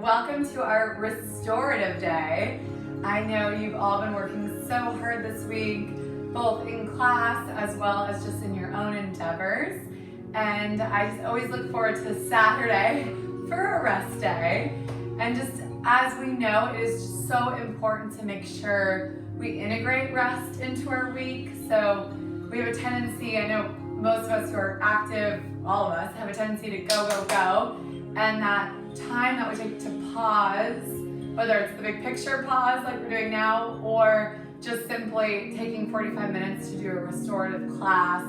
welcome to our restorative day. I know you've all been working so hard this week, both in class as well as just in your own endeavors. And I just always look forward to Saturday for a rest day. And just as we know, it is just so important to make sure we integrate rest into our week. So we have a tendency, I know most of us who are active, all of us, have a tendency to go. And that time that we take to pause, whether it's the big picture pause like we're doing now, or just simply taking 45 minutes to do a restorative class,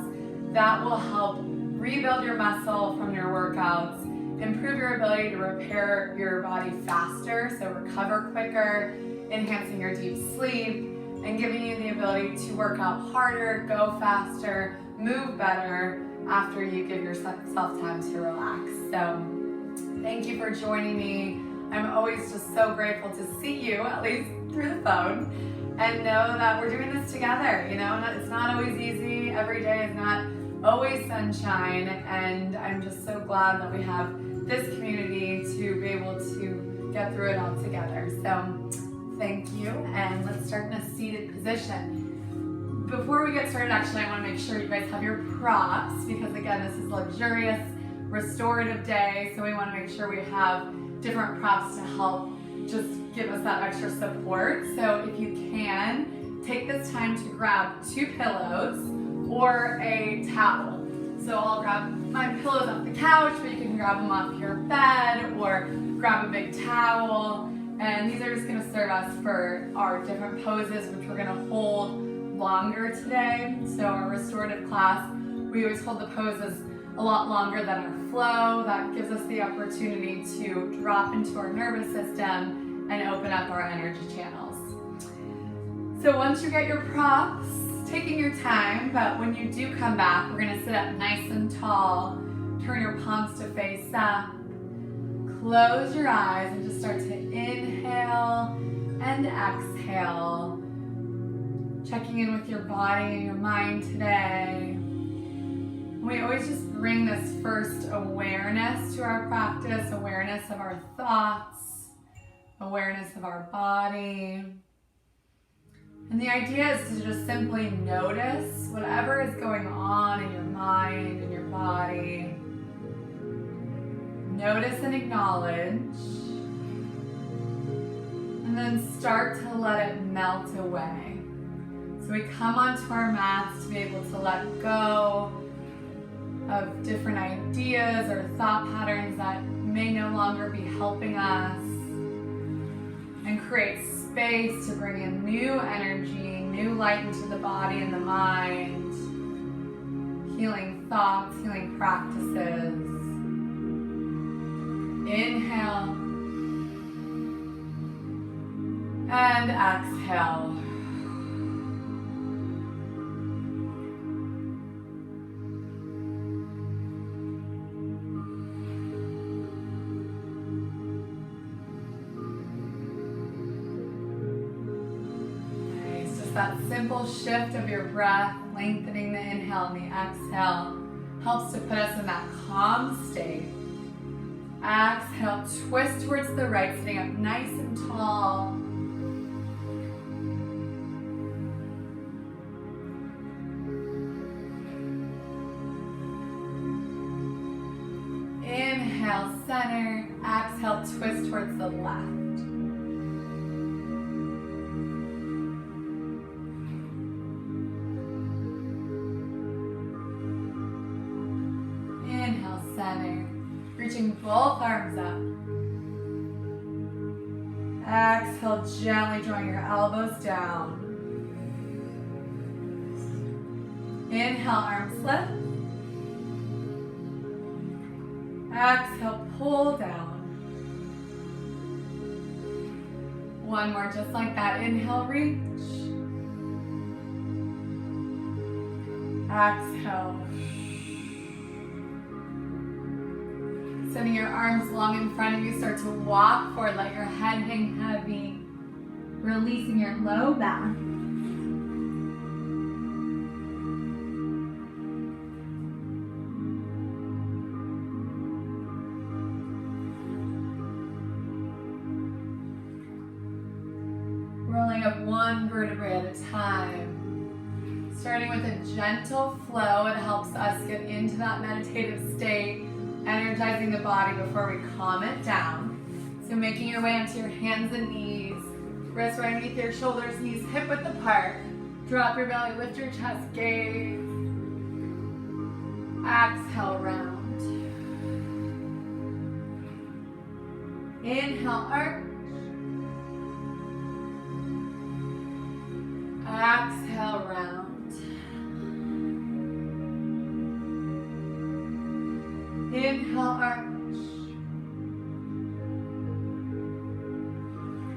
that will help rebuild your muscle from your workouts, improve your ability to repair your body faster, so recover quicker, enhancing your deep sleep, and giving you the ability to work out harder, go faster, move better after you give yourself time to relax. So thank you for joining me. I'm always just so grateful to see you, at least through the phone, and know that we're doing this together. You know, it's not always easy. Every day is not always sunshine, and I'm just so glad that we have this community to be able to get through it all together. So thank you, and let's start in a seated position. Before we get started, actually, I want to make sure you guys have your props, because again, this is luxurious restorative day, so we want to make sure we have different props to help just give us that extra support. So if you can, take this time to grab 2 pillows or a towel. So I'll grab my pillows off the couch, but you can grab them off your bed or grab a big towel. And these are just going to serve us for our different poses, which we're going to hold longer today. So our restorative class, we always hold the poses a lot longer than our flow. That gives us the opportunity to drop into our nervous system and open up our energy channels. So once you get your props, taking your time, but when you do come back, we're gonna sit up nice and tall, turn your palms to face up, close your eyes, and just start to inhale and exhale, checking in with your body and your mind today. We always just bring this first awareness to our practice, awareness of our thoughts, awareness of our body. And the idea is to just simply notice whatever is going on in your mind and your body. Notice and acknowledge. And then start to let it melt away. So we come onto our mats to be able to let go of different ideas or thought patterns that may no longer be helping us, and create space to bring in new energy, new light into the body and the mind, healing thoughts, healing practices. Inhale and exhale. That simple shift of your breath, lengthening the inhale and the exhale, helps to put us in that calm state. Exhale, twist towards the right, sitting up nice and tall. Inhale, center. Exhale, twist towards the left. Center, reaching both arms up. Exhale, gently drawing your elbows down. Inhale, arms lift. Exhale, pull down. One more just like that. Inhale, reach. Exhale. Sending your arms long in front of you, start to walk forward, let your head hang heavy, releasing your low back. Rolling up one vertebrae at a time. Starting with a gentle flow, it helps us get into that meditative state, energizing the body before we calm it down. So making your way onto your hands and knees, wrists right underneath your shoulders, knees hip width apart. Drop your belly, lift your chest, gaze. Exhale, round. Inhale, arch. Exhale, round. Inhale, arch.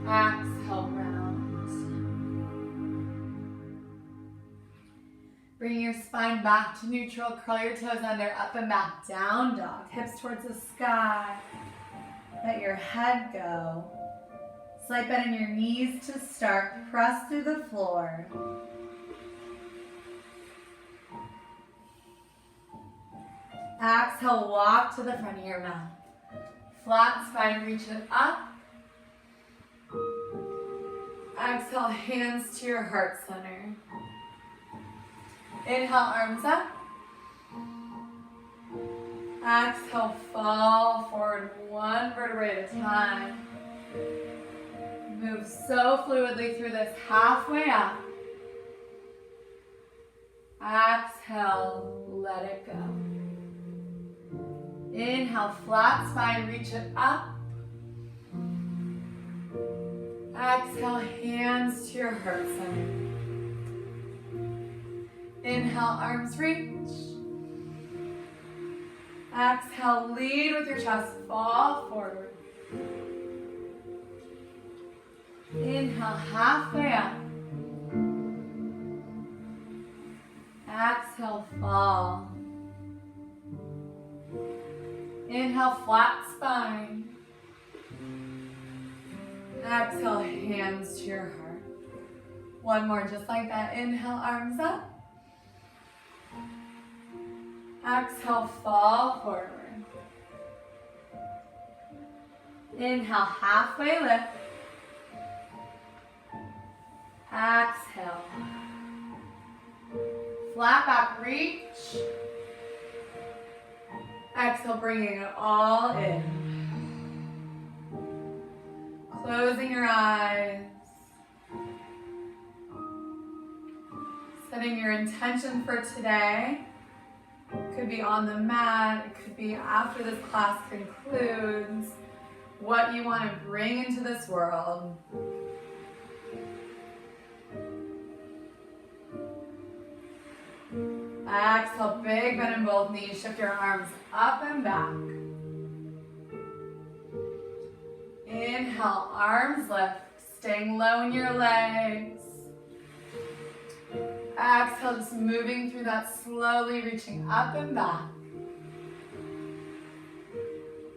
Exhale, round. Bring your spine back to neutral. Curl your toes under, up and back, down dog. Hips towards the sky. Let your head go. Slight bend in your knees to start. Press through the floor. Exhale, walk to the front of your mat. Flat spine, reach it up. Exhale, hands to your heart center. Inhale, arms up. Exhale, fall forward one vertebrae at a time. Move so fluidly through this, halfway up. Exhale, let it go. Inhale, flat spine, reach it up. Exhale, hands to your heart center. Inhale, arms reach. Exhale, lead with your chest, fall forward. Inhale, halfway up. Exhale, fall. Inhale, flat spine. Exhale, hands to your heart. One more, just like that. Inhale, arms up. Exhale, fall forward. Inhale, halfway lift. Exhale. Flat back, reach. Exhale, bringing it all in. Closing your eyes. Setting your intention for today. It could be on the mat. It could be after this class concludes. What you want to bring into this world. Exhale, big bend in both knees. Shift your arms up and back. Inhale, arms lift. Staying low in your legs. Exhale, just moving through that slowly, reaching up and back.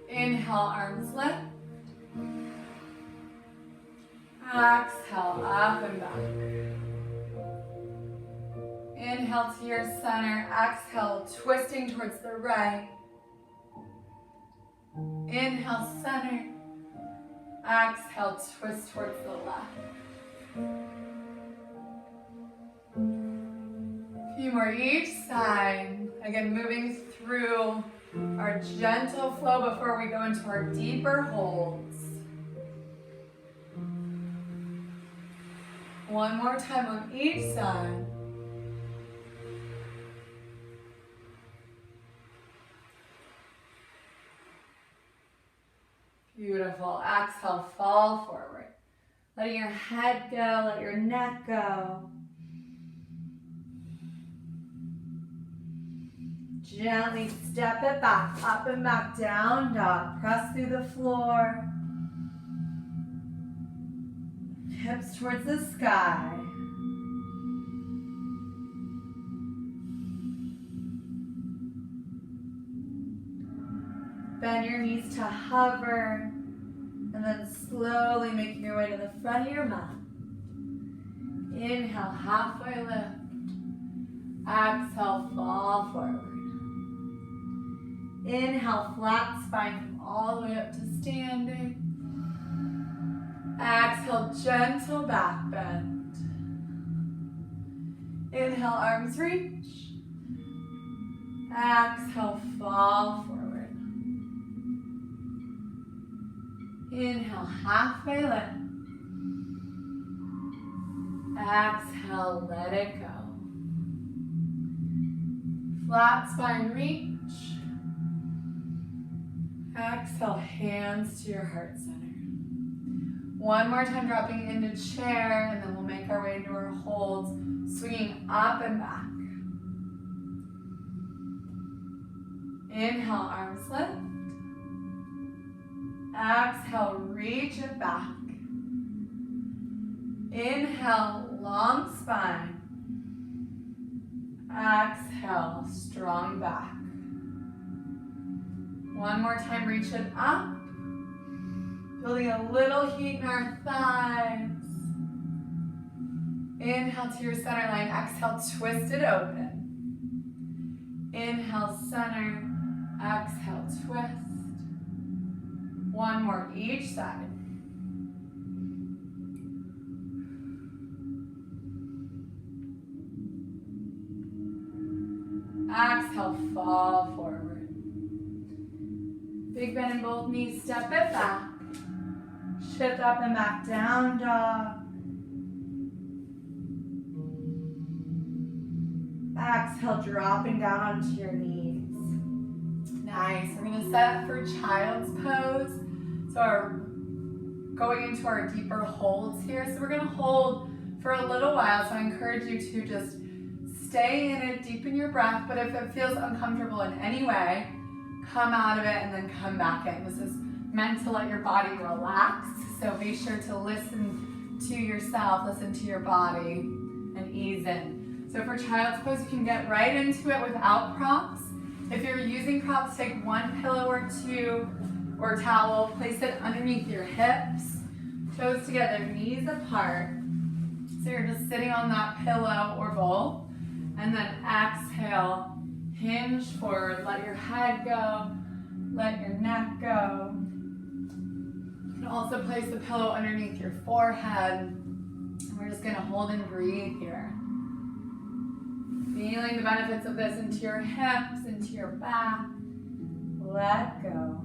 Inhale, arms lift. Exhale, up and back. Inhale to your center. Exhale, twisting towards the right. Inhale, center. Exhale, twist towards the left. A few more each side. Again, moving through our gentle flow before we go into our deeper holds. One more time on each side. Beautiful. Exhale, fall forward. Letting your head go, let your neck go. Gently step it back, up and back, down dog. Press through the floor. Hips towards the sky. Bend your knees to hover, and then slowly making your way to the front of your mat. Inhale, halfway lift. Exhale, fall forward. Inhale, flat spine, come all the way up to standing. Exhale, Exhale, gentle back bend. Inhale, arms reach. Exhale, fall forward. Inhale, halfway lift. Exhale, let it go. Flat spine reach. Exhale, hands to your heart center. One more time, dropping into chair, and then we'll make our way into our holds, swinging up and back. Inhale, arms lift. Exhale, reach it back. Inhale, long spine. Exhale, strong back. One more time, reach it up. Building a little heat in our thighs. Inhale to your center line. Exhale, twist it open. Inhale, center. Exhale, twist. One more each side. Exhale, fall forward. Big bend in both knees, step it back. Shift up and back, down dog. Exhale, dropping down onto your knees. Nice, we're gonna set up for child's pose. So going into our deeper holds here. So we're gonna hold for a little while. So I encourage you to just stay in it, deepen your breath, but if it feels uncomfortable in any way, come out of it and then come back in. This is meant to let your body relax, so be sure to listen to yourself, listen to your body, and ease in. So for child's pose, you can get right into it without props. If you're using props, take one pillow or two or towel, place it underneath your hips, toes together, knees apart. So you're just sitting on that pillow or bowl, and then exhale, hinge forward, let your head go, let your neck go. You can also place the pillow underneath your forehead. And we're just gonna hold and breathe here. Feeling the benefits of this into your hips, into your back. Let go.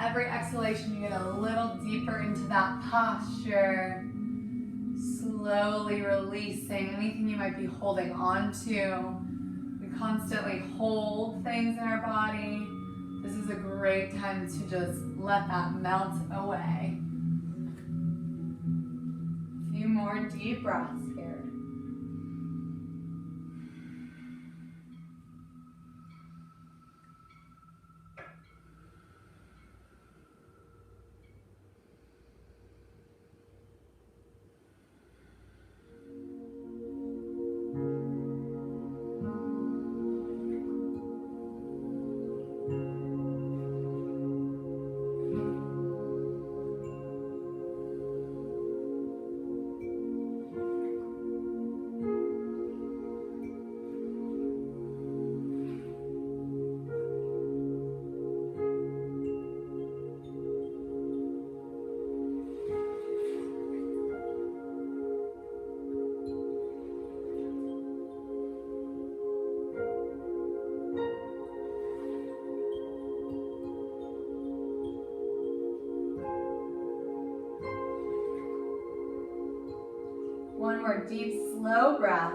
Every exhalation, you get a little deeper into that posture, slowly releasing anything you might be holding on to. We constantly hold things in our body. This is a great time to just let that melt away. A few more deep breaths here. One more deep, slow breath.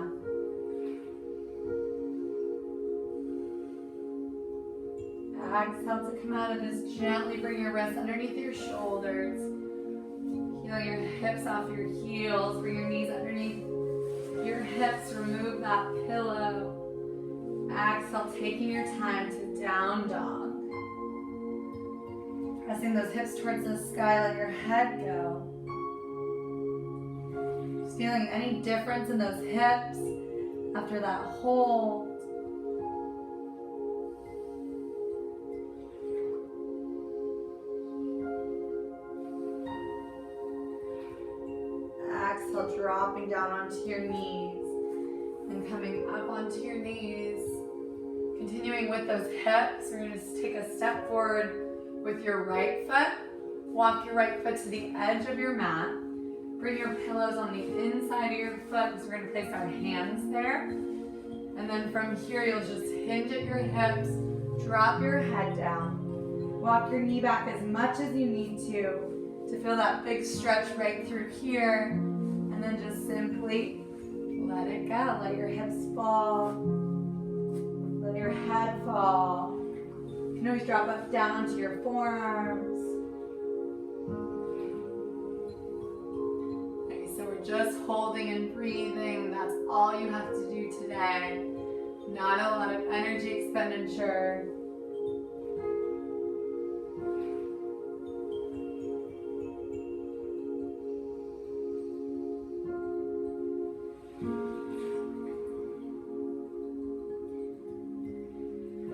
Exhale to come out of this. Gently bring your wrists underneath your shoulders. Heel your hips off your heels. Bring your knees underneath your hips. Remove that pillow. Exhale, taking your time to down dog. Pressing those hips towards the sky. Let your head go. Feeling any difference in those hips after that hold. dropping down onto your knees and coming up onto your knees. Continuing with those hips, we're going to just take a step forward with your right foot. Walk your right foot to the edge of your mat. Bring your pillows on the inside of your foot, so we're going to place our hands there. And then from here, you'll just hinge at your hips, drop your head down. Walk your knee back as much as you need to feel that big stretch right through here. And then just simply let it go. Let your hips fall. Let your head fall. You can always drop up down onto your forearms. Okay, so we're just holding and breathing. That's all you have to do today. Not a lot of energy expenditure.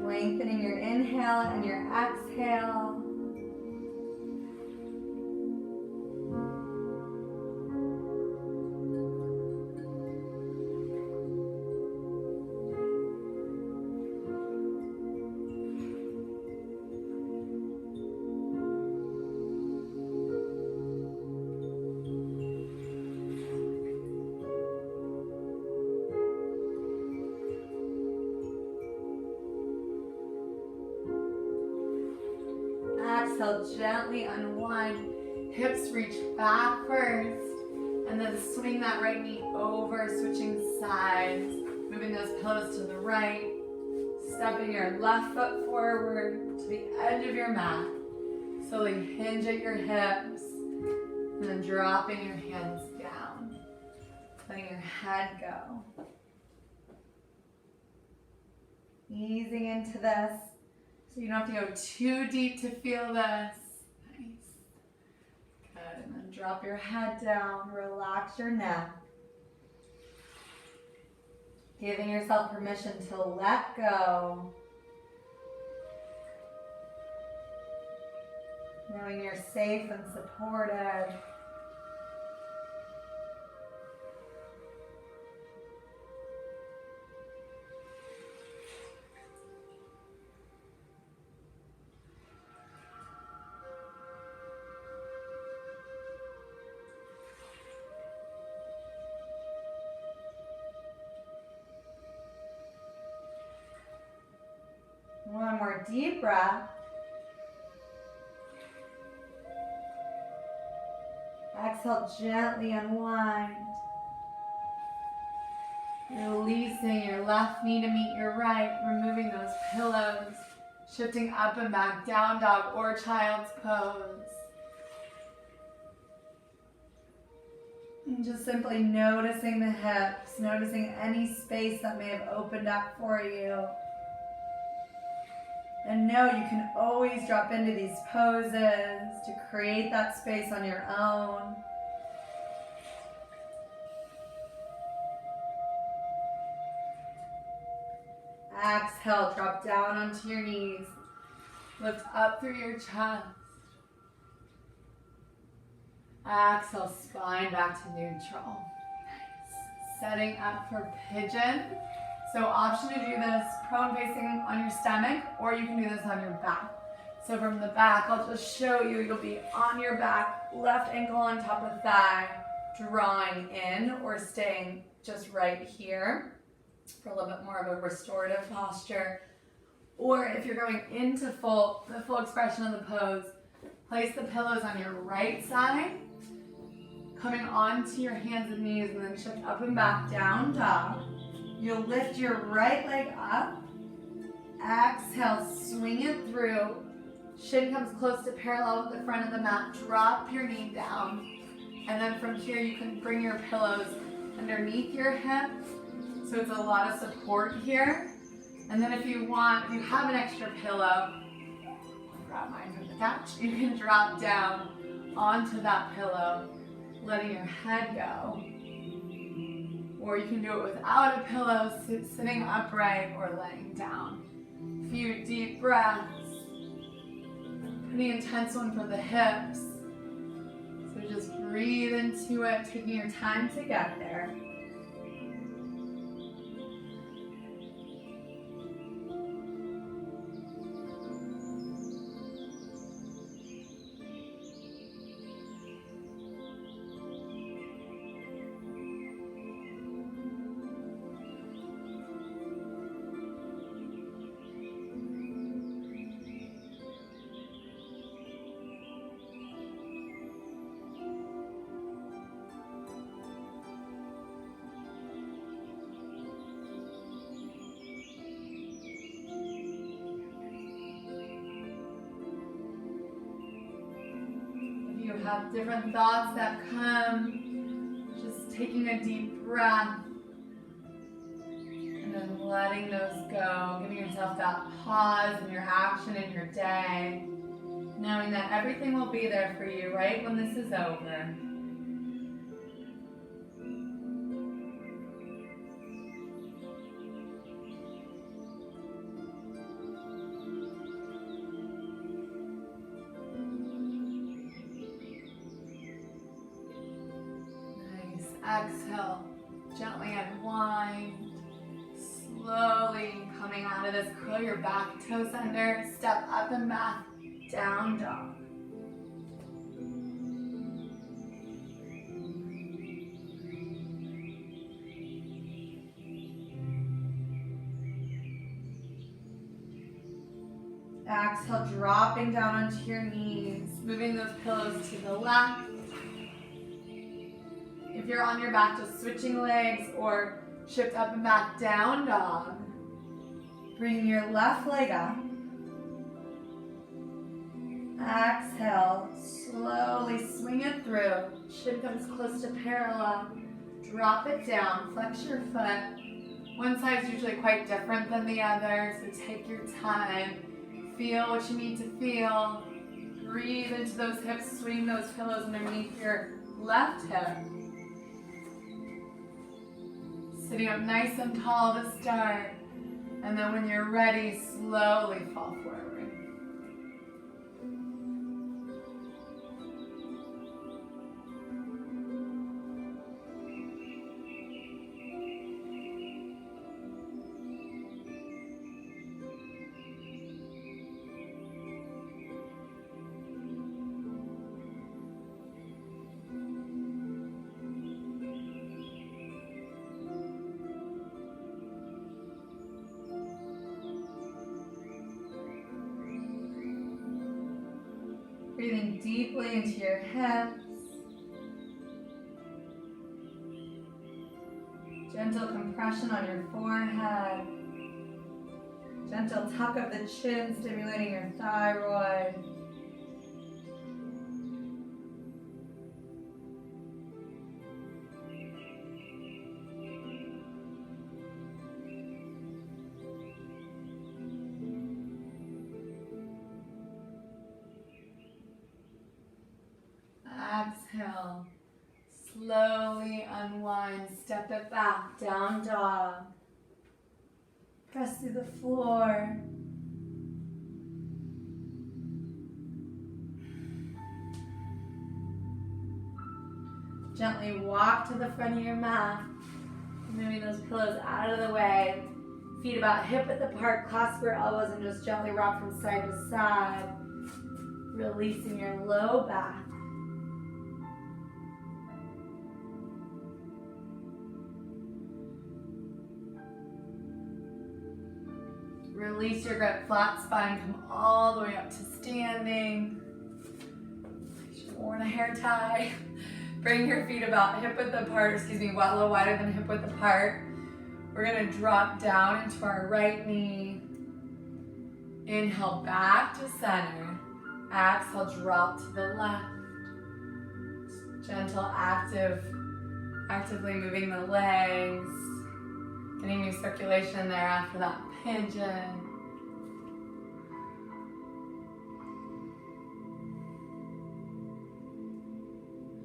Lengthening your inhale and your exhale. Exhale, gently unwind. Hips reach back first. And then swing that right knee over, switching sides. Moving those pillows to the right. Stepping your left foot forward to the edge of your mat. Slowly hinge at your hips. And then dropping your hands down. Letting your head go. Easing into this. So you don't have to go too deep to feel this. Nice. Good. And then drop your head down. Relax your neck. Giving yourself permission to let go. Knowing you're safe and supported. One more deep breath. Exhale, gently unwind. Releasing your left knee to meet your right, removing those pillows, shifting up and back, down dog or child's pose. And just simply noticing the hips, noticing any space that may have opened up for you. And know you can always drop into these poses to create that space on your own. Exhale, drop down onto your knees. Lift up through your chest. Exhale, spine back to neutral. Nice. Setting up for pigeon. So option to do this prone facing on your stomach, or you can do this on your back. So from the back, I'll just show you, you'll be on your back, left ankle on top of thigh, drawing in or staying just right here for a little bit more of a restorative posture. Or if you're going into the full expression of the pose, place the pillows on your right side, coming onto your hands and knees, and then shift up and back, down dog. You'll lift your right leg up. Exhale, swing it through. Shin comes close to parallel with the front of the mat. Drop your knee down. And then from here, you can bring your pillows underneath your hips. So it's a lot of support here. And then if you have an extra pillow, I'll grab mine from the couch. You can drop down onto that pillow, letting your head go. Or you can do it without a pillow, sitting upright or laying down. A few deep breaths. Pretty intense one for the hips. So just Breathe into it, taking your time to get there. You have different thoughts that come, just taking a deep breath and then letting those go, giving yourself that pause in your action in your day, knowing that everything will be there for you right when this is over. Exhale, gently unwind, slowly coming out of this, curl your back toes under, step up and back, down dog. Exhale, dropping down onto your knees, moving those pillows to the left. If you're on your back, just switching legs or shift up and back, down dog. Bring your left leg up. Exhale, slowly swing it through. Shin comes close to parallel. Drop it down, flex your foot. One side is usually quite different than the other, so take your time. Feel what you need to feel. Breathe into those hips, swing those pillows underneath your left hip. Sitting up nice and tall to start, and then when you're ready, slowly fall forward. Breathing deeply into your hips. Gentle compression on your forehead. Gentle tuck of the chin, stimulating your thyroid. Exhale, slowly unwind, step it back, down dog. Press through the floor. Gently walk to the front of your mat, moving those pillows out of the way. Feet about hip width apart, clasp your elbows and just gently rock from side to side, releasing your low back. Release your grip, flat spine, come all the way up to standing. You should have worn a hair tie. Bring your feet about hip width apart, a little wider than hip width apart. We're gonna drop down into our right knee. Inhale back to center. Exhale, drop to the left. Gentle, actively moving the legs. Getting your circulation there after that pigeon.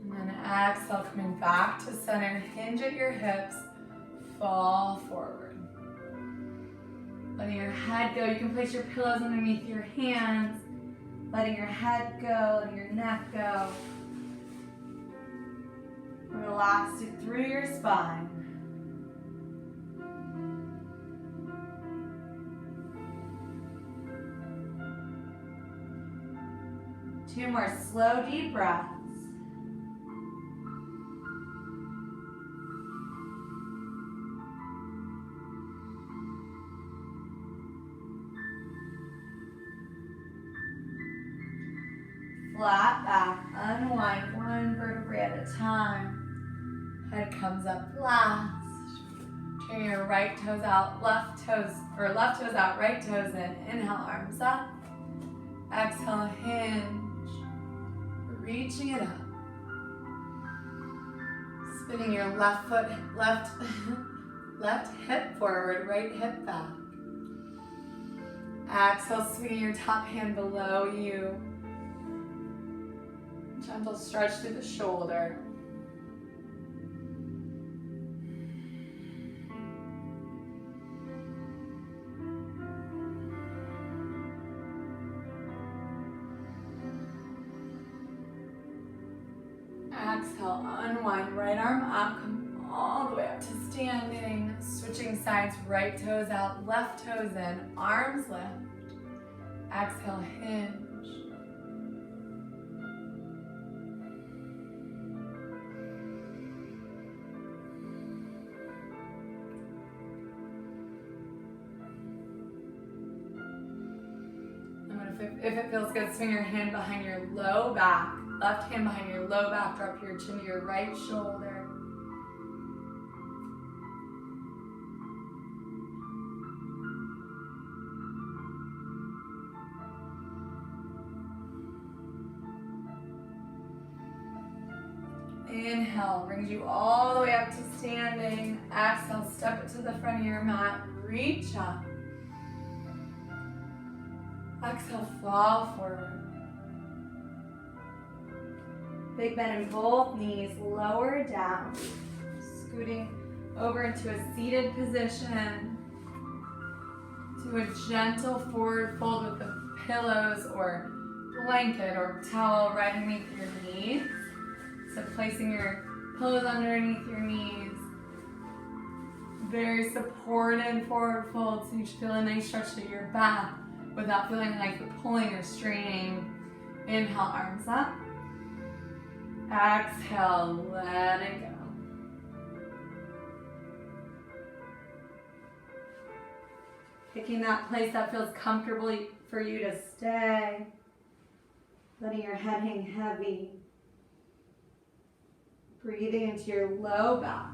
And then exhale, coming back to center. Hinge at your hips. Fall forward. Letting your head go. You can place your pillows underneath your hands. Letting your head go, letting your neck go. Relax it through your spine. Two more slow, deep breaths. Flat back, unwind one vertebrae at a time. Head comes up last. Turn your right toes out, left toes out, right toes in. Inhale, arms up. Exhale, hinge. Reaching it up. Spinning your left foot, left hip forward, right hip back. Exhale, swinging your top hand below you. Gentle stretch through the shoulder. Exhale, unwind, right arm up, come all the way up to standing. Switching sides, right toes out, left toes in, arms lift. Exhale, hinge. If it feels good, swing your hand behind your low back. Left hand behind your low back, drop your chin to your right shoulder. Inhale, brings you all the way up to standing. Exhale, step it to the front of your mat, reach up. Exhale, fall forward. Big bend in both knees, lower down. Scooting over into a seated position. Do a gentle forward fold with the pillows or blanket or towel right underneath your knees. So placing your pillows underneath your knees. Very supported forward fold, so you should feel a nice stretch to your back without feeling like you're pulling or straining. Inhale, arms up. Exhale, let it go. Picking that place that feels comfortable for you to stay. Letting your head hang heavy. Breathing into your low back.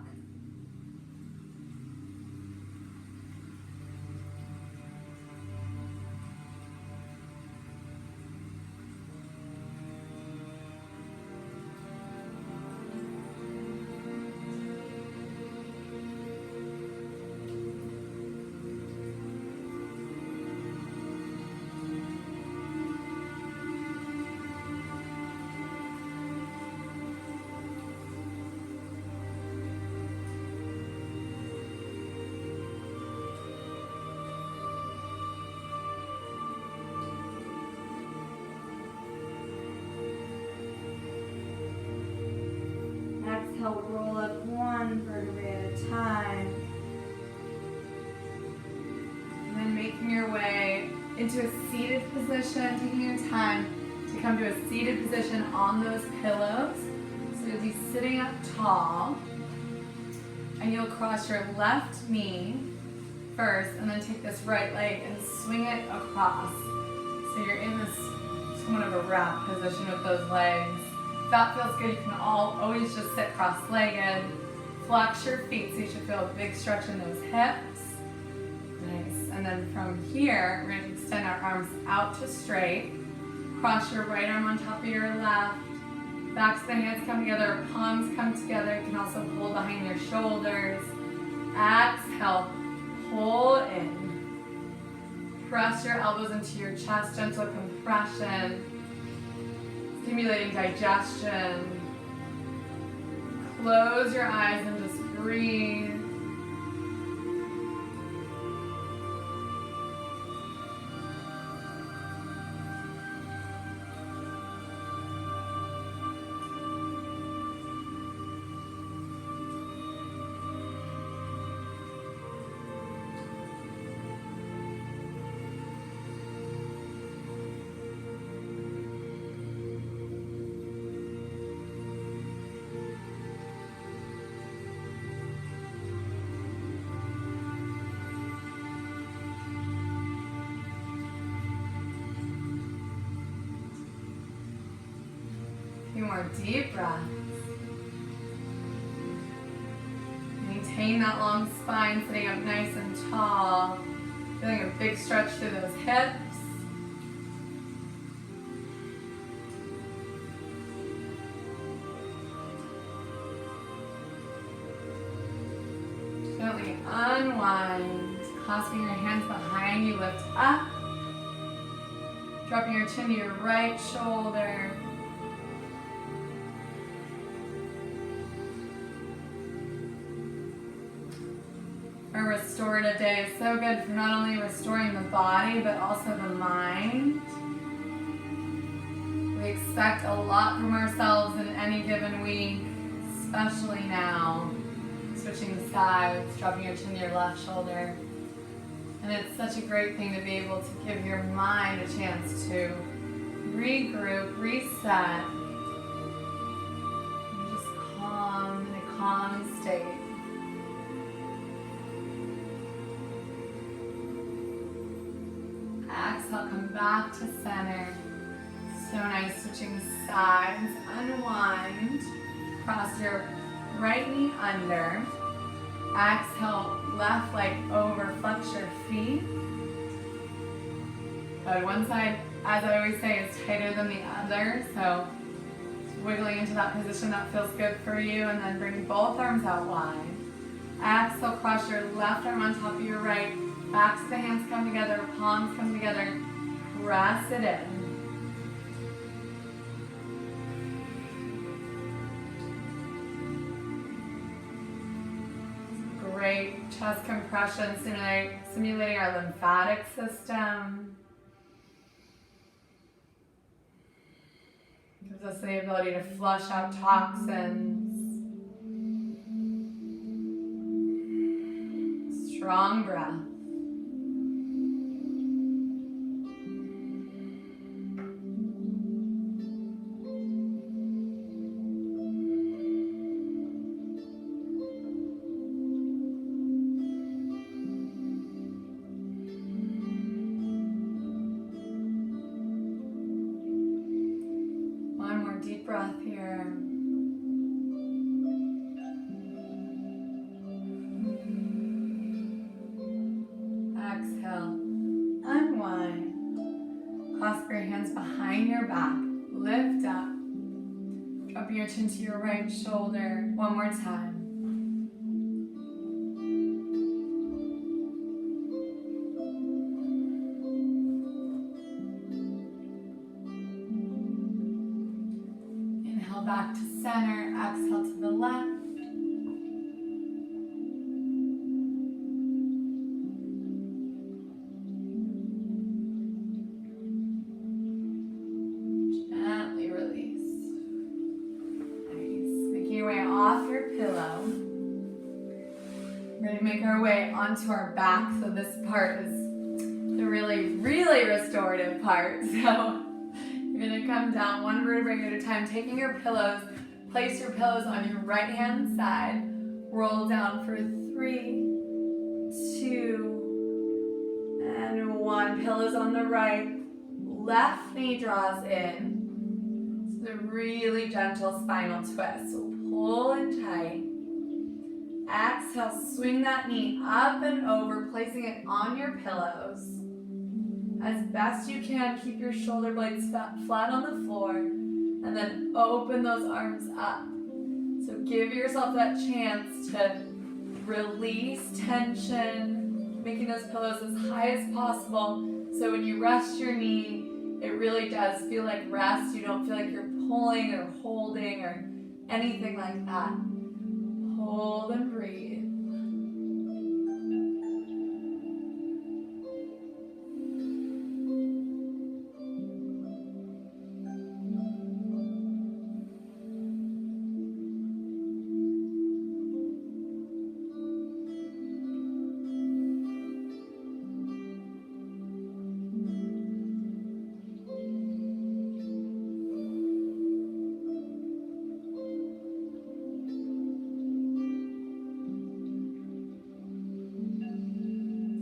Exhale, roll up one vertebrae at a time. And then making your way into a seated position, taking your time to come to a seated position on those pillows. So you'll be sitting up tall, and you'll cross your left knee first, and then take this right leg and swing it across. So you're in this somewhat of a wrap position with those legs. If that feels good, you can always just sit cross-legged. Flex your feet, so you should feel a big stretch in those hips. Nice. And then from here, we're going to extend our arms out to straight. Cross your right arm on top of your left. Backs of the hands come together, palms come together. You can also hold behind your shoulders. Exhale, pull in. Press your elbows into your chest, gentle compression. Stimulating digestion. Close your eyes and just breathe. few more deep breaths. Maintain that long spine, sitting up nice and tall. Feeling a big stretch through those hips. Gently unwind, clasping your hands behind you, lift up. Dropping your chin to your right shoulder. Our restorative day is so good for not only restoring the body, but also the mind. We expect a lot from ourselves in any given week, especially now. Switching sides, dropping your chin to your left shoulder. And it's such a great thing to be able to give your mind a chance to regroup, reset, and just calm in a calm state. Exhale, come back to center. So nice, switching sides. Unwind. Cross your right knee under. Exhale, left leg over, flex your feet. Good. One side, as I always say, is tighter than the other. So wiggling into that position that feels good for you, and then bring both arms out wide. Exhale, cross your left arm on top of your right. Backs of the hands come together, palms come together. Press it in. Great chest compression, stimulating our lymphatic system. Gives us the ability to flush out toxins. Strong breath. Deep breath here. Exhale. Unwind. Clasp your hands behind your back. Lift up. Drop your chin to your right shoulder. One more time. Back to center, exhale to the left. Gently release. Nice. Making your way off your pillow. We're going to make our way onto our back, so this part is the really, really restorative part. So you're going to come down one vertebrae at a time, taking your pillows, place your pillows on your right hand side, roll down for 3, 2, and 1. Pillows on the right, left knee draws in. It's a really gentle spinal twist, so pull in tight. Exhale, swing that knee up and over, placing it on your pillows. As best you can, keep your shoulder blades flat on the floor, and then open those arms up. So give yourself that chance to release tension, making those pillows as high as possible. So when you rest your knee, it really does feel like rest. You don't feel like you're pulling or holding or anything like that. Hold and breathe.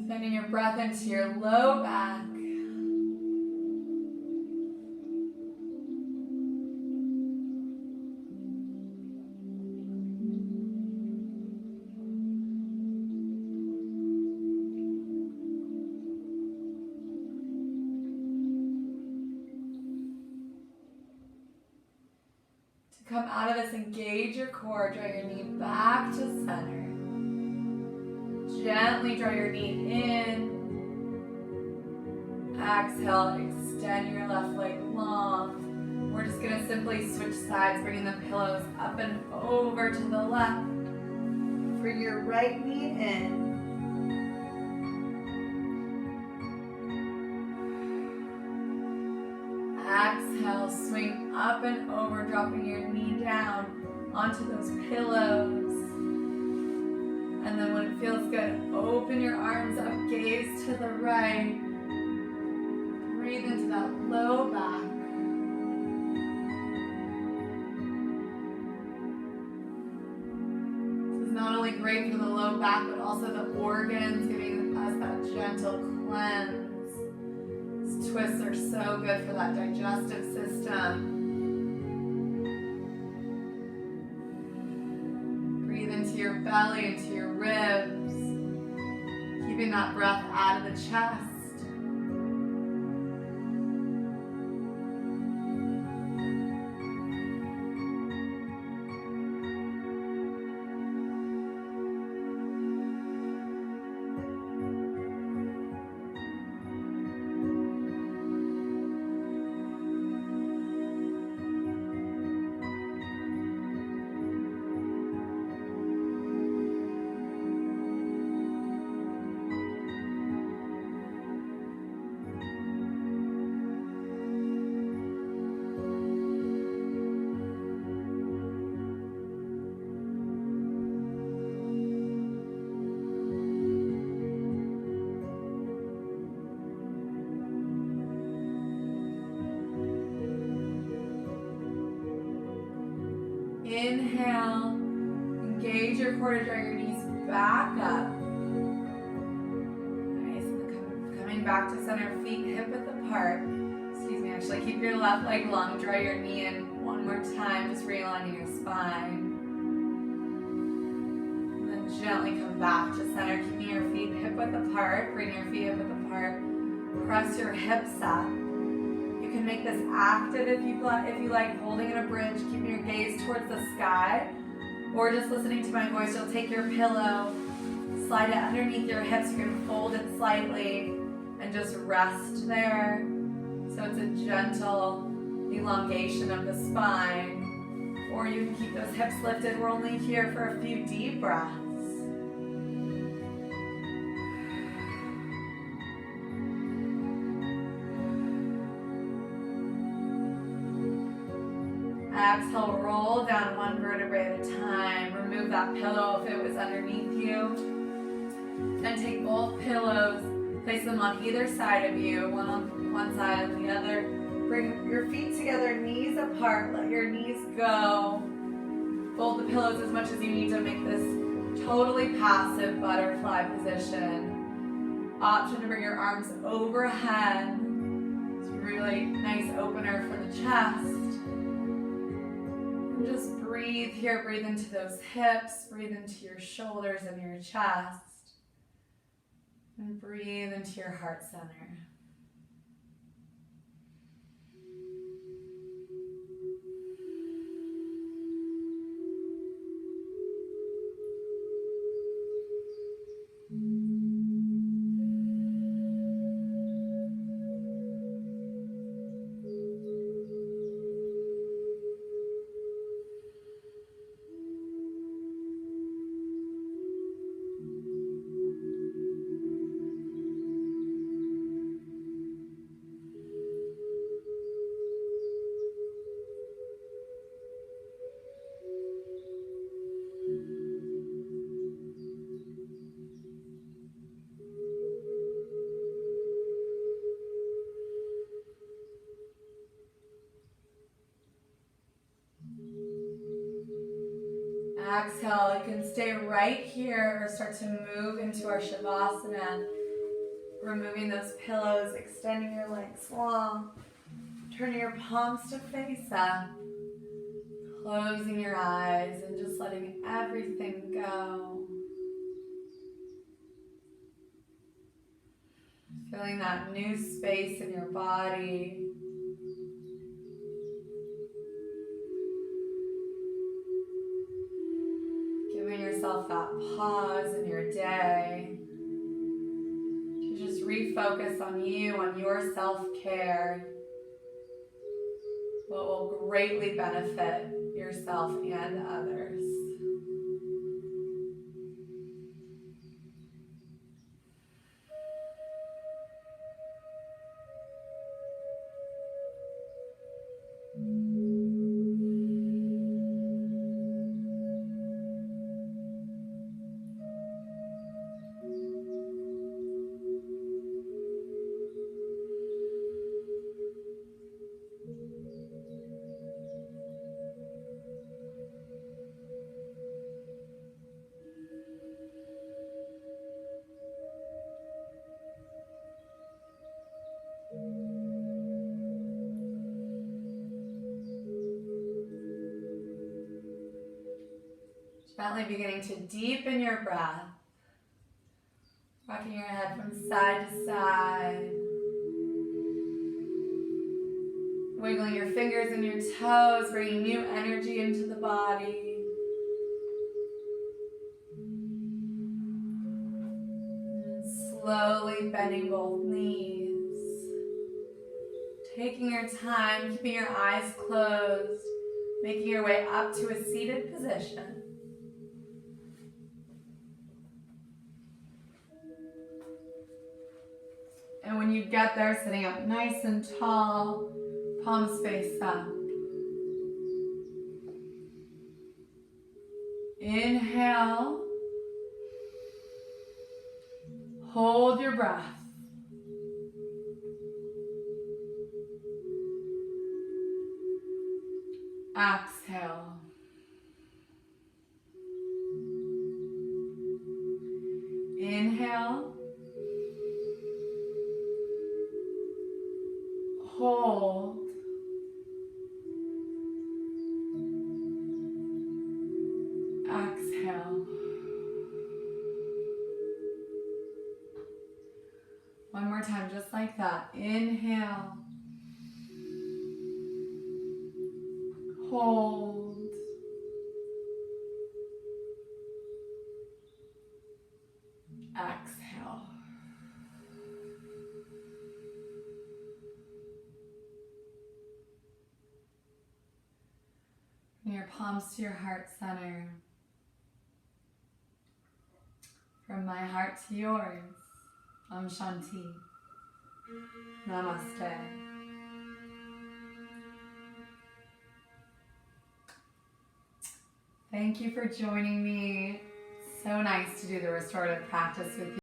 Sending your breath into your low back. come out of this, engage your core, draw your knee back to center. Gently draw your knee in. Exhale, extend your left leg long. We're just gonna simply switch sides, bringing the pillows up and over to the left. Bring your right knee in. Exhale, swing up and over, dropping your knee down onto those pillows. And then when it feels good, open your arms up, gaze to the right. Breathe into that low back. This is not only great for the low back, but also the organs, giving us that gentle cleanse. These twists are so good for that digestive system. Breathe into your belly, into your ribs, keeping that breath out of the chest. Inhale, engage your core to draw your knees back up. Nice, and then coming back to center, feet hip width apart. Excuse me, actually keep your left leg long, draw your knee in one more time, just realigning your spine. And then gently come back to center, keeping your feet hip width apart, bring your feet hip width apart, press your hips up. You can make this active if you like, holding in a bridge, keeping your gaze towards the sky, or just listening to my voice. You'll take your pillow, slide it underneath your hips. You can fold it slightly and just rest there. So it's a gentle elongation of the spine, or you can keep those hips lifted. We're only here for a few deep breaths. Exhale, roll down one vertebrae at a time. Remove that pillow if it was underneath you. Then take both pillows, place them on either side of you, one on one side and the other. Bring your feet together, knees apart, let your knees go. Fold the pillows as much as you need to make this totally passive butterfly position. Option to bring your arms overhead. It's a really nice opener for the chest. Just breathe here, breathe into those hips, breathe into your shoulders and your chest, and breathe into your heart center. Exhale, you can stay right here or start to move into our Shavasana, removing those pillows, extending your legs long, turning your palms to face up, closing your eyes and just letting everything go. Feeling that new space in your body. that pause in your day to just refocus on you, on your self-care, what will greatly benefit yourself and others. Gently beginning to deepen your breath, rocking your head from side to side, wiggling your fingers and your toes, bringing new energy into the body. And slowly bending both knees, taking your time, keeping your eyes closed, making your way up to a seated position. And when you get there, sitting up nice and tall, palms face up. Inhale. Hold your breath. Exhale. Inhale. Hold. Exhale. One more time, just like that. Inhale. Hold. Exhale. Bring your palms to your heart center. From my heart to yours. Om Shanti. Namaste. Thank you for joining me. So nice to do the restorative practice with you.